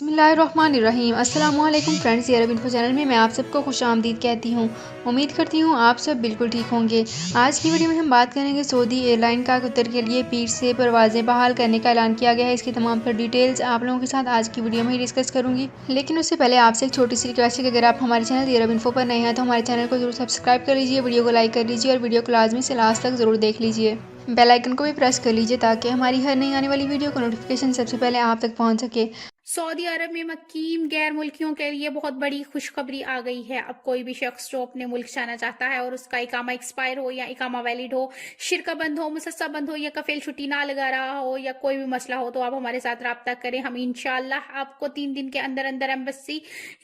बिस्मिल्लाहिर्रहमानिर्रहीम। अस्सलामुअलैकुम फ्रेंड्स, ये अरब इन्फो चैनल में मैं आप सबको खुशामदीद कहती हूँ। उम्मीद करती हूँ आप सब बिल्कुल ठीक होंगे। आज की वीडियो में हम बात करेंगे सऊदी एयरलाइन का कतर के लिए पीर से परवाज़ें बहाल करने का ऐलान किया गया है। इसकी तमाम तर डिटेल्स आप लोगों के साथ आज की वीडियो में ही डिस्कस करूँगी। लेकिन उससे पहले आपसे एक छोटी सी रिक्वेस्ट है कि अगर आप हमारे चैनल ये अरब इन्फो पर नए हैं तो हमारे चैनल को जरूर सब्सक्राइब कर लीजिए, वीडियो को लाइक कर लीजिए और वीडियो को लाजमी से लास्ट तक ज़रूर देख लीजिए। बेल आइकन को भी प्रेस कर लीजिए ताकि हमारी हर नई आने वाली वीडियो का नोटिफिकेशन सबसे पहले आप तक पहुंच सके। सऊदी अरब में मकीम गैर मुल्कियों के लिए बहुत बड़ी खुशखबरी आ गई है। अब कोई भी शख्स जो अपने मुल्क जाना चाहता है और उसका इकामा एक्सपायर हो या इकामा वैलिड हो, शिरका बंद हो, मुसस्सा बंद हो या कफील छुट्टी ना लगा रहा हो या कोई भी मसला हो, तो आप हमारे साथ रब्ता करें। हम इंशाल्लाह आपको 3 दिन के अंदर अंदर एम्बेसी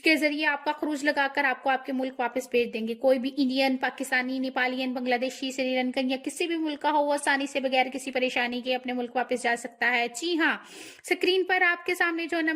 के जरिए आपका खरूज लगाकर आपको आपके मुल्क वापस भेज देंगे। कोई भी इंडियन, पाकिस्तानी, नेपालियन, बांग्लादेशी, श्रीलंकन या किसी भी मुल्क का हो, वो आसानी से बगैर किसी परेशानी के अपने मुल्क वापस जा सकता है। जी हाँ, स्क्रीन पर आपके सामने जो नंबर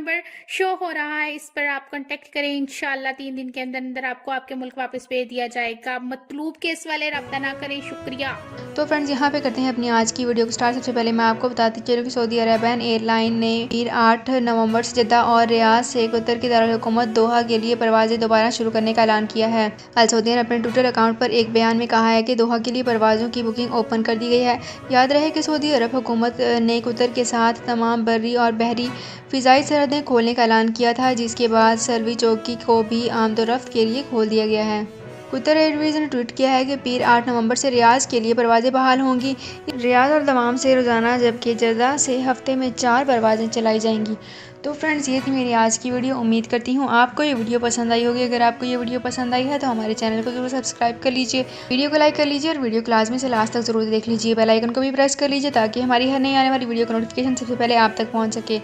शो हो रहा है इस पर आप कांटेक्ट करें। इंशाल्लाह 3 दिन के अंदर अंदर आपको आपके मुल्क वापस भेज दिया जाएगा। मतलूब केस वाले रब्ता ना करें। शुक्रिया। तो फ्रेंड्स, यहाँ पे करते हैं अपनी आज की वीडियो को स्टार्ट। सबसे पहले मैं आपको बताती चलूँ कि सऊदी अरबियन एयरलाइन ने फिर 8 नवंबर से जद्दा और रियाद से कतर की दारुल हुकूमत दोहा के लिए परवाजें दोबारा शुरू करने का ऐलान किया है। अल सऊदी ने अपने ट्विटर अकाउंट पर एक बयान में कहा है कि दोहा के लिए परवाज़ों की बुकिंग ओपन कर दी गई है। याद रहे कि सऊदी अरब हुकूमत ने कतर के साथ तमाम बर्री और बहरी फ़िज़ाई सरहदें खोलने का ऐलान किया था, जिसके बाद सलवी चौकी को भी आमदोरफ्त के लिए खोल दिया गया है। कतर एयरवेज ने ट्वीट किया है कि फिर 8 नवंबर से रियाद के लिए परवाज़ें बहाल होंगी। रियाद और दमाम से रोज़ाना, जबकि जद्दा से हफ्ते में 4 परवाज़ें चलाई जाएंगी। तो फ्रेंड्स, ये थी मेरी आज की वीडियो। उम्मीद करती हूँ आपको ये वीडियो पसंद आई होगी। अगर आपको ये वीडियो पसंद आई है तो हमारे चैनल को जरूर सब्सक्राइब कर लीजिए, वीडियो को लाइक कर लीजिए और वीडियो को लाजमी से लास्ट तक जरूर देख लीजिए। बेल आइकन को भी प्रेस कर लीजिए ताकि हमारी हर नई आने वाली वीडियो का नोटिफिकेशन सबसे पहले आप तक पहुँच सके।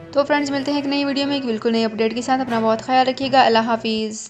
तो फ्रेंड्स, मिलते हैं एक नई वीडियो में एक बिल्कुल नई अपडेट के साथ। अपना बहुत ख्याल रखिएगा। अल्लाह हाफिज़।